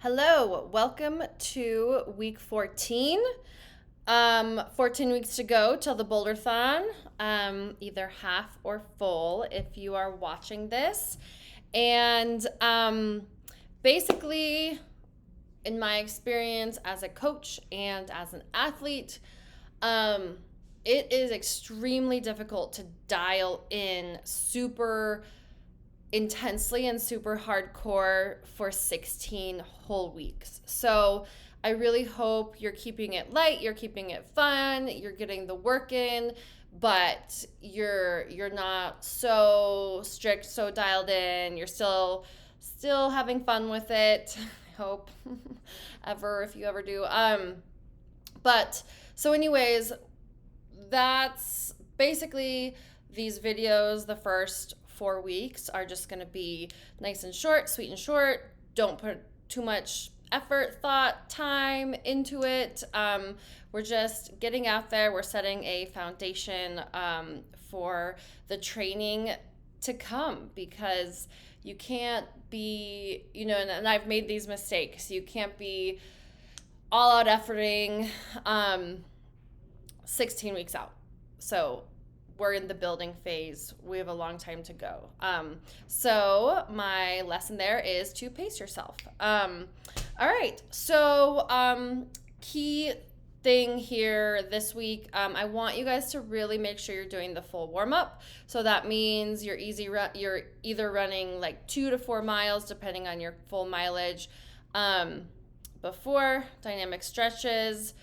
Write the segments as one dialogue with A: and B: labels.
A: Hello, welcome to week 14. 14 weeks to go till the Boulderthon, either half or full if you are watching this. And basically, in my experience as a coach and as an athlete, it is extremely difficult to dial in super intensely and super hardcore for 16 whole weeks. So I really hope you're keeping it light, you're keeping it fun, you're getting the work in, but you're not so strict, so dialed in. You're still having fun with it. I hope ever if you ever do. But so anyways, that's basically these videos. The first 4 weeks are just going to be nice and short, sweet and short. Don't put too much effort, thought, time into it. We're just getting out there. We're setting a foundation for the training to come, because you can't be, and I've made these mistakes. You can't be all out efforting 16 weeks out. So we're in the building phase. We have a long time to go. So my lesson there is to pace yourself. All right. So key thing here this week, I want you guys to really make sure you're doing the full warm up. So that means you're either running like 2 to 4 miles depending on your full mileage. Before dynamic stretches,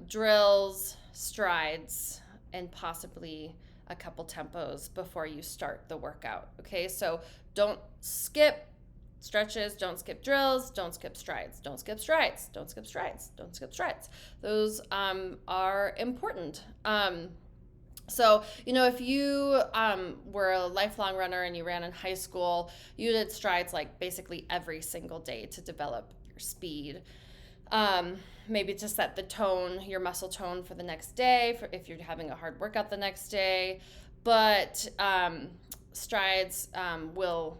A: drills, strides, and possibly a couple tempos before you start the workout. Okay, so don't skip stretches, don't skip drills, don't skip strides, don't skip strides, don't skip strides, don't skip strides. Those are important. So, if you were a lifelong runner and you ran in high school, you did strides like basically every single day to develop your speed. Maybe to set the tone, your muscle tone for the next day, for if you're having a hard workout the next day. But strides will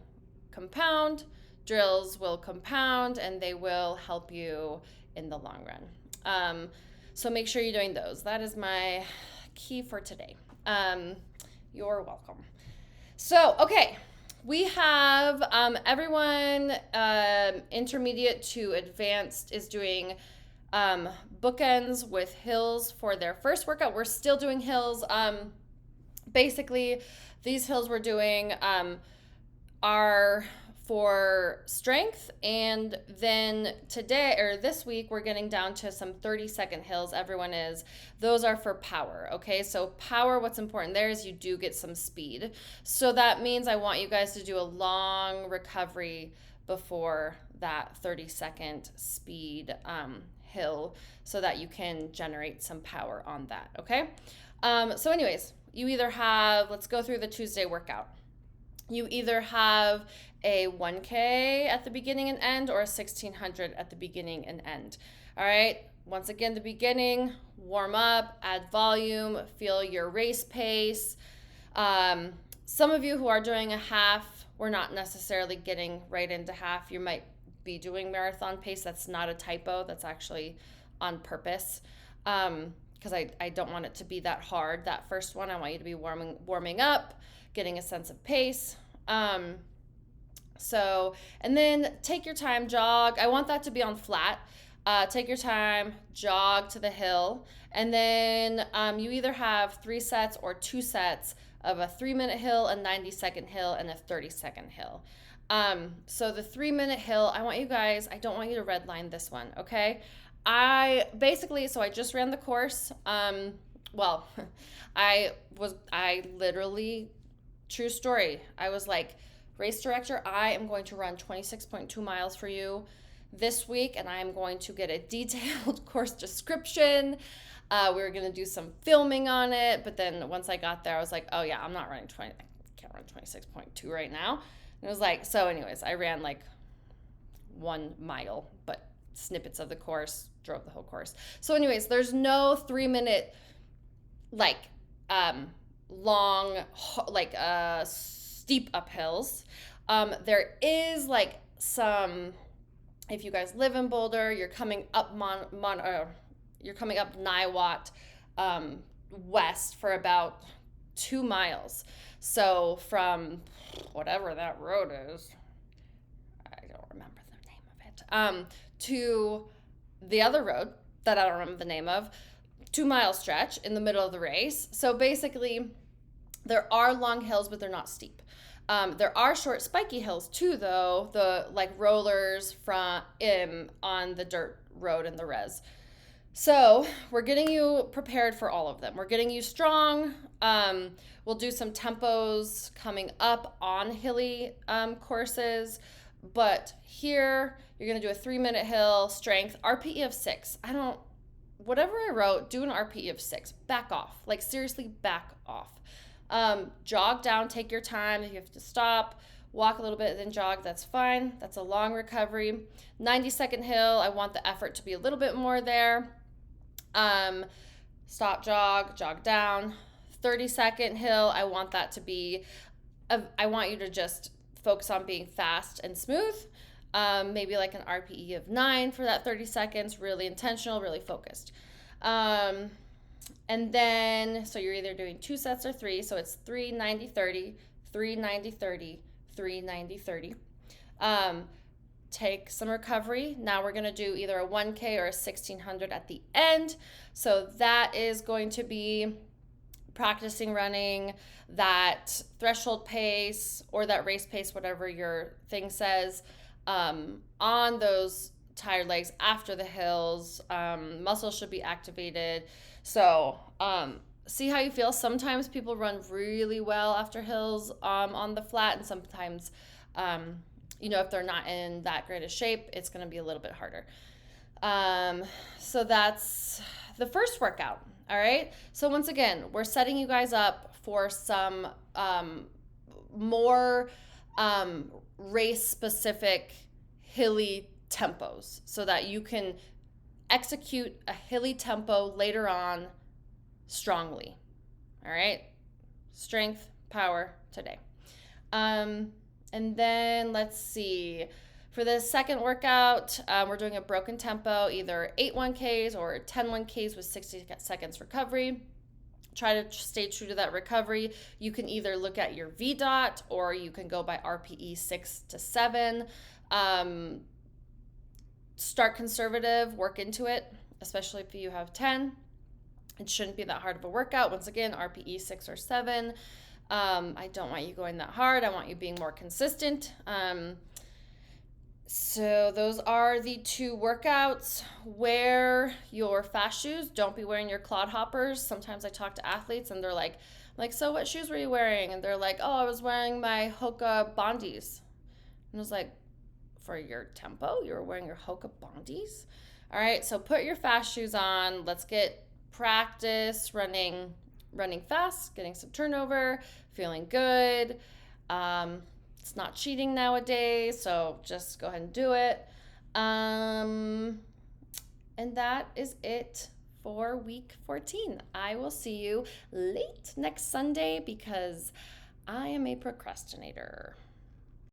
A: compound, drills will compound, and they will help you in the long run. So make sure you're doing those. That is my key for today. You're welcome. So, okay. We have everyone intermediate to advanced is doing bookends with hills for their first workout. We're still doing hills. Basically, these hills we're doing are for strength, and then today or this week we're getting down to some 30-second hills. Everyone is. Those are for power. Okay, so power, what's important there is you do get some speed. So that means I want you guys to do a long recovery before that 30-second speed hill, so that you can generate some power on that. Okay, so anyways, you either have, let's go through the Tuesday workout. You either have a 1K at the beginning and end, or a 1600 at the beginning and end. All right. Once again, the beginning, warm up, add volume, feel your race pace. Some of you who are doing a half, we're not necessarily getting right into half. You might be doing marathon pace. That's not a typo. That's actually on purpose. Because I don't want it to be that hard. That first one, I want you to be warming up, getting a sense of pace. And then take your time, jog. I want that to be on flat. Take your time, jog to the hill, and then you either have 3 sets or 2 sets of a 3-minute hill, a 90-second hill, and a 30-second hill. So the 3-minute hill, I don't want you to redline this one, okay? I just ran the course. I literally, true story, I was like, race director, I am going to run 26.2 miles for you this week, and I am going to get a detailed course description. We were going to do some filming on it, but then once I got there, I was like, oh yeah, I'm not running I can't run 26.2 right now. And it was like, so anyways, I ran like 1 mile, but snippets of the course, drove the whole course. So anyways, there's no 3-minute long steep uphills. There is some If you guys live in Boulder, you're coming up you're coming up Niwot west for about 2 miles. So from whatever that road is, I don't remember the name of it, to the other road that I don't remember the name of, 2 mile stretch in the middle of the race. So basically, there are long hills, but they're not steep. There are short, spiky hills too, though. The like rollers from on the dirt road in the res. So we're getting you prepared for all of them. We're getting you strong. We'll do some tempos coming up on hilly courses, but here you're gonna do a 3-minute hill strength RPE of 6. Whatever I wrote, do an RPE of 6. Back off. Like seriously, back off. Jog down, take your time. If you have to stop, walk a little bit, then jog, that's fine. That's a long recovery. 90-second hill, I want the effort to be a little bit more there. Stop, jog down. 30-second hill, I want that to be, I want you to just focus on being fast and smooth. Maybe like an RPE of 9 for that 30 seconds, really intentional, really focused. And then, so you're either doing 2 sets or 3, so it's 3, 90, 30, 3, 90, 30, 3, 90, 30. Take some recovery. Now we're going to do either a 1K or a 1600 at the end. So that is going to be practicing running that threshold pace or that race pace, whatever your thing says, on those tired legs after the hills. Muscles should be activated. So see how you feel. Sometimes people run really well after hills on the flat, and sometimes if they're not in that great a shape, it's going to be a little bit harder. So that's the first workout. All right. So once again, we're setting you guys up for some more race specific hilly tempos so that you can execute a hilly tempo later on strongly. All right. Strength, power today. And then let's see. For the second workout, we're doing a broken tempo, either 8 1Ks or 10 1Ks with 60 seconds recovery. Try to stay true to that recovery. You can either look at your VDOT or you can go by RPE 6 to 7. Start conservative, work into it, especially if you have 10. It shouldn't be that hard of a workout. Once again, RPE 6 or 7. I don't want you going that hard. I want you being more consistent. So those are the 2 workouts. Wear your fast shoes. Don't be wearing your clod hoppers. Sometimes I talk to athletes and they're like, so what shoes were you wearing? And they're like, I was wearing my Hoka Bondis. And I was like, for your tempo, you were wearing your Hoka Bondis? All right, so put your fast shoes on. Let's get practice running fast, getting some turnover, feeling good. It's not cheating nowadays, so just go ahead and do it. And that is it for week 14. I will see you late next Sunday because I am a procrastinator.